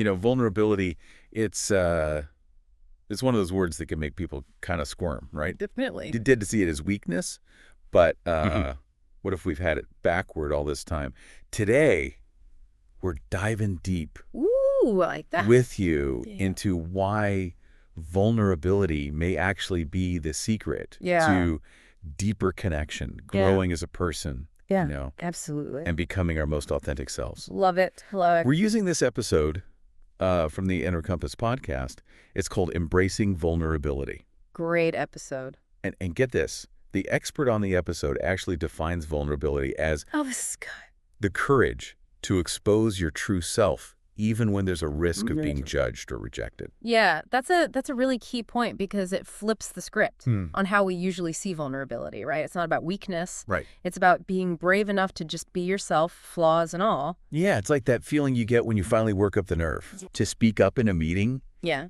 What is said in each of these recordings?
vulnerability, it's one of those words that can make people kind of squirm, right? Definitely. You did to see it as weakness, but what if we've had it backward all this time? Today, we're diving deep Ooh, I like that. with you into why vulnerability may actually be the secret to deeper connection, growing as a person, absolutely, and becoming our most authentic selves. Love it. We're using this episode from the Inner Compass podcast. It's called Embracing Vulnerability. Great episode. And get this, the expert on the episode actually defines vulnerability as this is good. The courage to expose your true self, even when there's a risk of being judged or rejected. Yeah, that's a really key point because it flips the script on how we usually see vulnerability, right? It's not about weakness. Right. It's about being brave enough to just be yourself, flaws and all. Yeah, it's like that feeling you get when you finally work up the nerve to speak up in a meeting,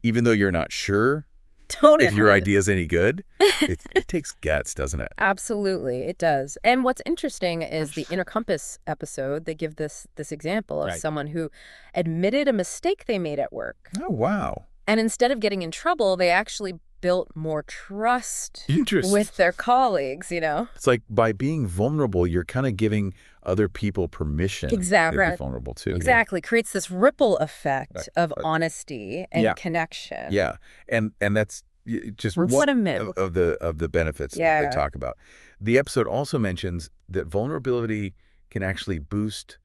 even though you're not sure if your idea is any good. It takes guts, doesn't it? Absolutely, it does. And what's interesting is the Inner Compass episode, they give this example of someone who admitted a mistake they made at work. Oh, wow. And instead of getting in trouble, they actually built more trust with their colleagues, It's like by being vulnerable, you're kind of giving other people permission to be vulnerable too. Exactly. Creates this ripple effect of honesty and connection. Yeah. And that's just one of the benefits that they talk about. The episode also mentions that vulnerability can actually boost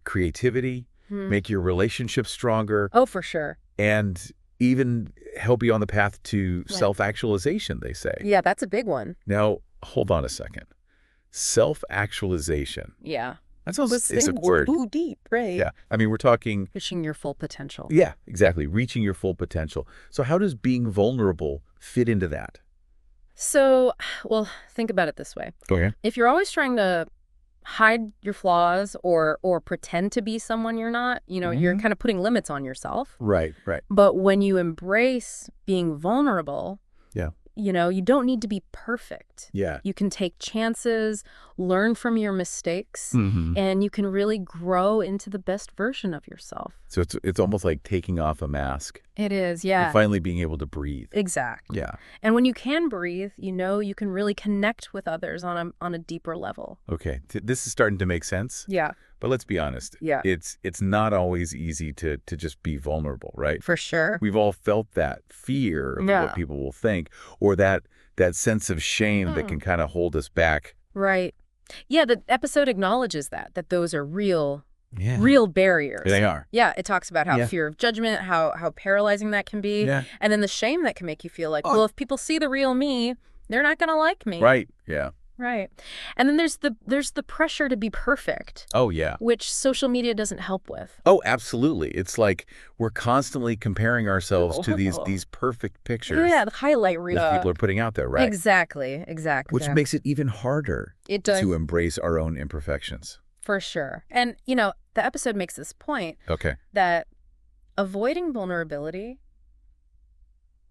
creativity, make your relationship stronger. Oh, for sure. And even help you on the path to self-actualization, they say. Yeah, that's a big one. Now, hold on a second. Self-actualization. Yeah. That sounds, it's a word. Too deep, right? Yeah. I mean, we're talking... Reaching your full potential. Yeah, exactly. Reaching your full potential. So how does being vulnerable fit into that? So, well, think about it this way. Okay. If you're always trying to hide your flaws or pretend to be someone you're not, you're kind of putting limits on yourself. Right, right. But when you embrace being vulnerable, you don't need to be perfect. Yeah. You can take chances, learn from your mistakes, and you can really grow into the best version of yourself. So it's almost like taking off a mask. It is, yeah. And finally being able to breathe. Exactly. Yeah. And when you can breathe, you can really connect with others on a deeper level. Okay. This is starting to make sense. Yeah. But let's be honest. Yeah. It's not always easy to just be vulnerable, right? For sure. We've all felt that fear of what people will think, or that sense of shame that can kind of hold us back. Right. Yeah, the episode acknowledges that those are real barriers. They are. Yeah, it talks about how fear of judgment, how paralyzing that can be. Yeah. And then the shame that can make you feel like, well, if people see the real me, they're not going to like me. Right. Yeah. Right. And then there's the pressure to be perfect. Oh, yeah. Which social media doesn't help with. Oh, absolutely. It's like we're constantly comparing ourselves to these perfect pictures. Yeah, the highlight reel. That people are putting out there, right? Exactly. Which makes it even harder to embrace our own imperfections. For sure. And, the episode makes this point that avoiding vulnerability,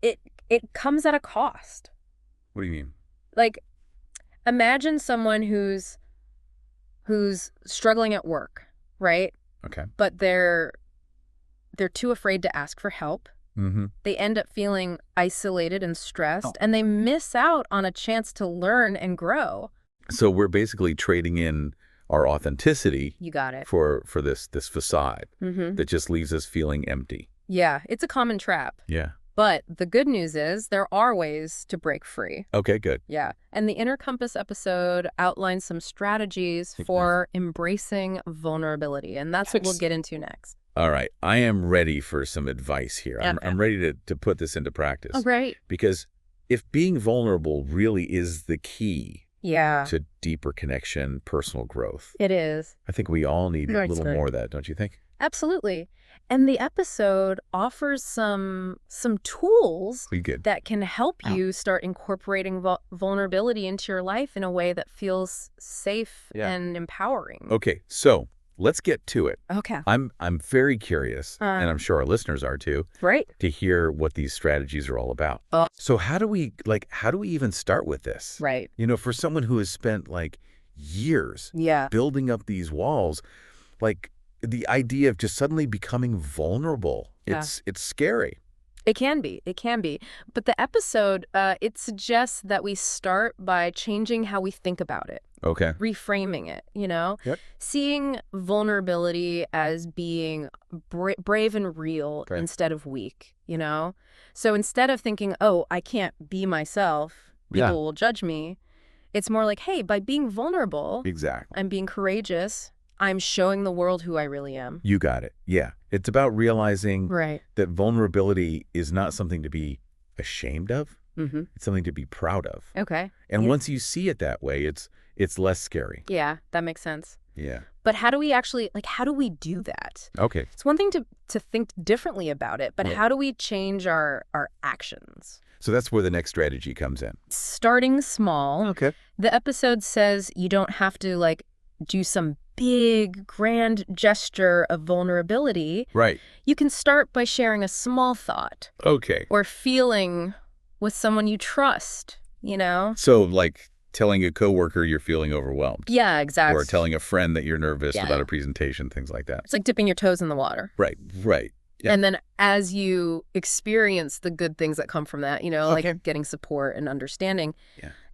it comes at a cost. What do you mean? Like, imagine someone who's struggling at work, right? Okay. But they're too afraid to ask for help. They end up feeling isolated and stressed, and they miss out on a chance to learn and grow. So we're basically trading in our authenticity. You got it. For this facade that just leaves us feeling empty. Yeah, it's a common trap. Yeah. But the good news is there are ways to break free. Okay, good. Yeah. And the Inner Compass episode outlines some strategies for embracing vulnerability. And that's what we'll get into next. All right. I am ready for some advice here. I'm ready to put this into practice. Oh, great. Because if being vulnerable really is the key Yeah. to deeper connection, personal growth. It is. I think we all need a little more of that, don't you think? Absolutely. And the episode offers some tools that can help you start incorporating vulnerability into your life in a way that feels safe and empowering. Okay, so let's get to it. Okay. I'm very curious, and I'm sure our listeners are too, right, to hear what these strategies are all about. So how do we even start with this? Right. You know, for someone who has spent like years building up these walls, like the idea of just suddenly becoming vulnerable, it's scary. It can be. It can be. But the episode, it suggests that we start by changing how we think about it. Okay. Reframing it, Yep. Seeing vulnerability as being brave and real instead of weak, So instead of thinking, oh, I can't be myself, people will judge me, it's more like, hey, by being vulnerable, I'm being courageous, I'm showing the world who I really am. You got it. Yeah. It's about realizing that vulnerability is not something to be ashamed of. Mm-hmm. It's something to be proud of. Okay. And once you see it that way, it's less scary. Yeah, that makes sense. Yeah. But how do we actually, how do we do that? Okay. It's one thing to think differently about it, but how do we change our actions? So that's where the next strategy comes in. Starting small. Okay. The episode says you don't have to, do some big, grand gesture of vulnerability. Right. You can start by sharing a small thought. Okay. Or feeling with someone you trust, So telling a coworker you're feeling overwhelmed. Yeah, exactly. Or telling a friend that you're nervous about a presentation, things like that. It's like dipping your toes in the water. Right. Yeah. And then as you experience the good things that come from that, like getting support and understanding,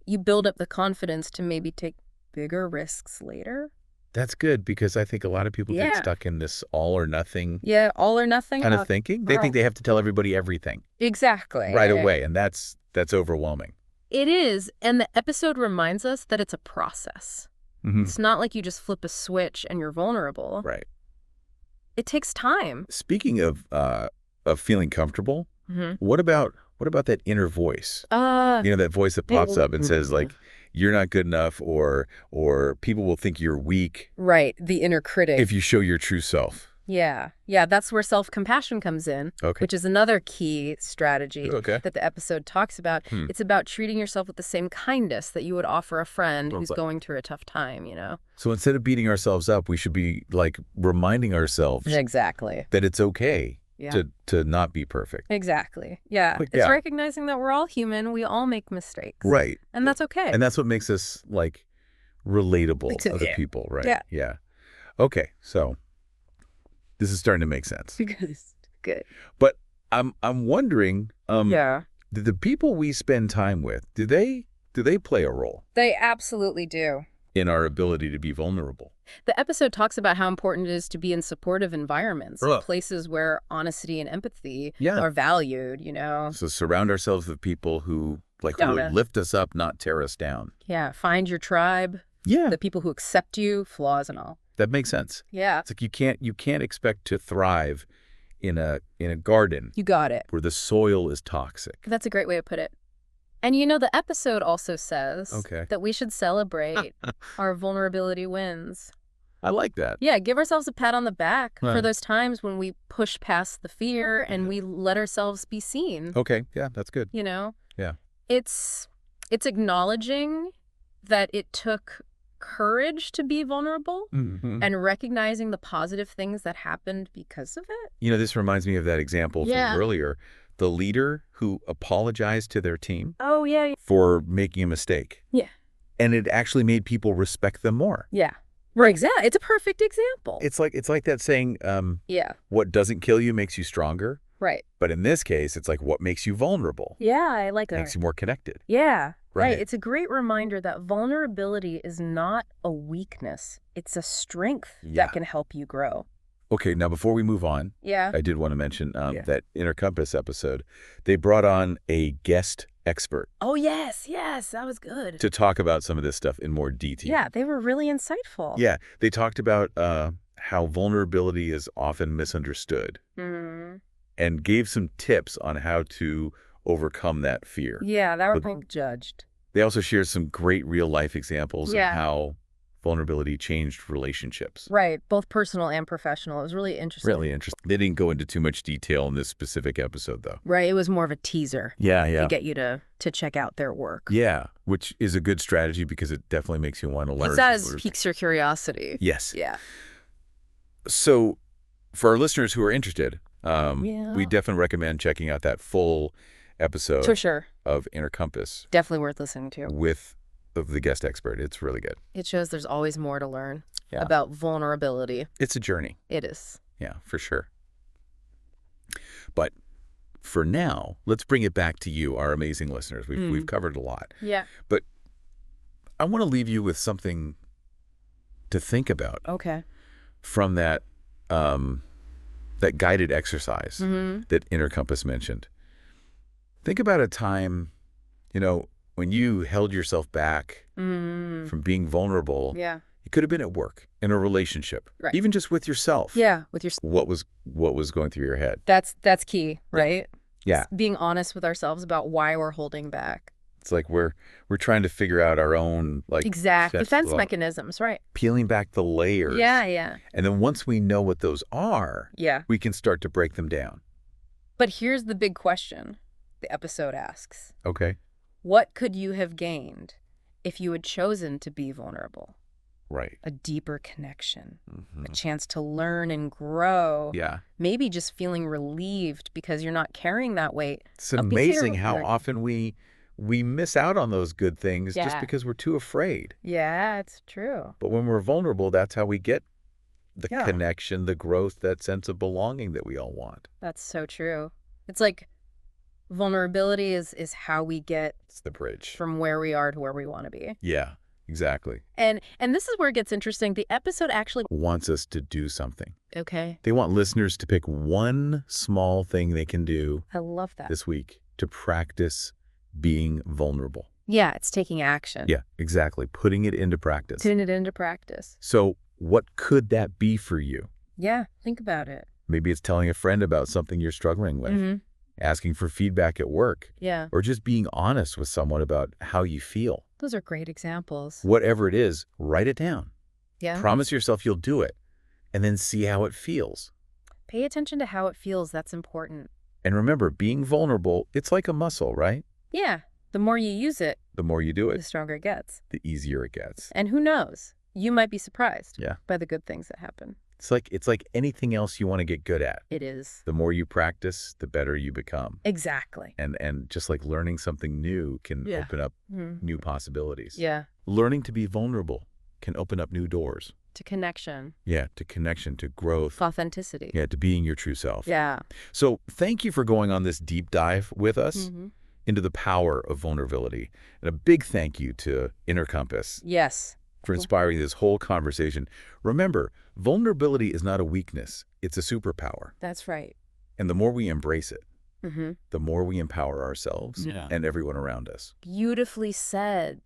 you build up the confidence to maybe take bigger risks later. That's good, because I think a lot of people get stuck in this all or nothing. Yeah, all or nothing kind of thinking. They think they have to tell everybody everything. Exactly. Right away, and that's overwhelming. It is, and the episode reminds us that it's a process. Mm-hmm. It's not like you just flip a switch and you're vulnerable. Right. It takes time. Speaking of feeling comfortable, what about that inner voice? That voice that pops up and says you're not good enough, or people will think you're weak. Right, the inner critic. If you show your true self. Yeah, that's where self-compassion comes in, which is another key strategy that the episode talks about. It's about treating yourself with the same kindness that you would offer a friend who's going through a tough time, So instead of beating ourselves up, we should be reminding ourselves that it's okay to not be perfect. Exactly. Yeah. It's recognizing that we're all human. We all make mistakes. Right. And that's okay. And that's what makes us relatable to other people, right? Yeah. Okay. So this is starting to make sense. Good. But I'm wondering, do the people we spend time with, do they play a role? They absolutely do. In our ability to be vulnerable. The episode talks about how important it is to be in supportive environments, places where honesty and empathy are valued, So surround ourselves with people who lift us up, not tear us down. Yeah, find your tribe. Yeah. The people who accept you, flaws and all. That makes sense. Yeah. It's you can't expect to thrive in a garden. You got it. Where the soil is toxic. That's a great way to put it. And the episode also says that we should celebrate our vulnerability wins. I like that. Yeah, give ourselves a pat on the back for those times when we push past the fear and we let ourselves be seen. Okay, yeah, that's good. Yeah. It's acknowledging that it took courage to be vulnerable and recognizing the positive things that happened because of it. This reminds me of that example from earlier. The leader who apologized to their team for making a mistake. Yeah. And it actually made people respect them more. Yeah. Right, exactly. It's a perfect example. It's like that saying, what doesn't kill you makes you stronger. Right. But in this case, it's what makes you vulnerable. Yeah, I like that. Makes you more connected. Yeah. Right. It's a great reminder that vulnerability is not a weakness. It's a strength that can help you grow. Okay, now before we move on, I did want to mention that Inner Compass episode, they brought on a guest expert. Oh, yes, that was good. To talk about some of this stuff in more detail. Yeah, they were really insightful. Yeah, they talked about how vulnerability is often misunderstood and gave some tips on how to overcome that fear. Yeah, that were judged. They also shared some great real-life examples of how vulnerability changed relationships. Right, both personal and professional. It was really interesting. Really interesting. They didn't go into too much detail in this specific episode, though. Right, it was more of a teaser. Yeah. To get you to check out their work. Yeah, which is a good strategy because it definitely makes you want to learn. It does, piques your curiosity. Yes. Yeah. So for our listeners who are interested, we definitely recommend checking out that full episode for sure of Inner Compass. Definitely worth listening to. With of the guest expert. It's really good. It shows there's always more to learn about vulnerability. It's a journey. It is. Yeah, for sure. But for now, let's bring it back to you, our amazing listeners. We've covered a lot. Yeah. But I want to leave you with something to think about. Okay. From that that guided exercise that Inner Compass mentioned. Think about a time, when you held yourself back from being vulnerable. Yeah. It could have been at work, in a relationship, even just with yourself. Yeah, with yourself. What was going through your head? That's key, right? Yeah. It's being honest with ourselves about why we're holding back. It's like we're trying to figure out our own defense mechanisms, right? Peeling back the layers. Yeah. And then once we know what those are, we can start to break them down. But here's the big question the episode asks. Okay. What could you have gained if you had chosen to be vulnerable? Right. A deeper connection, a chance to learn and grow. Yeah. Maybe just feeling relieved because you're not carrying that weight. It's amazing how often we miss out on those good things just because we're too afraid. Yeah, it's true. But when we're vulnerable, that's how we get the connection, the growth, that sense of belonging that we all want. That's so true. It's like vulnerability is how we get it's the bridge from where we are to where we want to be. Yeah, exactly. And this is where it gets interesting. The episode actually wants us to do something. Okay. They want listeners to pick one small thing they can do. I love that. This week to practice being vulnerable. Yeah, it's taking action. Yeah, exactly. Putting it into practice. Putting it into practice. So what could that be for you? Yeah, think about it. Maybe it's telling a friend about something you're struggling with, asking for feedback at work, or just being honest with someone about how you feel. Those are great examples. Whatever it is, write it down. Yeah. Promise yourself you'll do it, and then see how it feels. Pay attention to how it feels. That's important. And remember, being vulnerable, it's like a muscle, right? Yeah. The more you use it, the more you do it, the stronger it gets. The easier it gets. And who knows? You might be surprised by the good things that happen. It's like anything else you want to get good at. It is. The more you practice, the better you become. Exactly. And just like learning something new can open up new possibilities. Yeah. Learning to be vulnerable can open up new doors. To connection. Yeah, to connection, to growth. Authenticity. Yeah, to being your true self. Yeah. So thank you for going on this deep dive with us into the power of vulnerability. And a big thank you to Inner Compass. Yes. For inspiring this whole conversation. Remember, vulnerability is not a weakness. It's a superpower. That's right. And the more we embrace it, the more we empower ourselves and everyone around us. Beautifully said.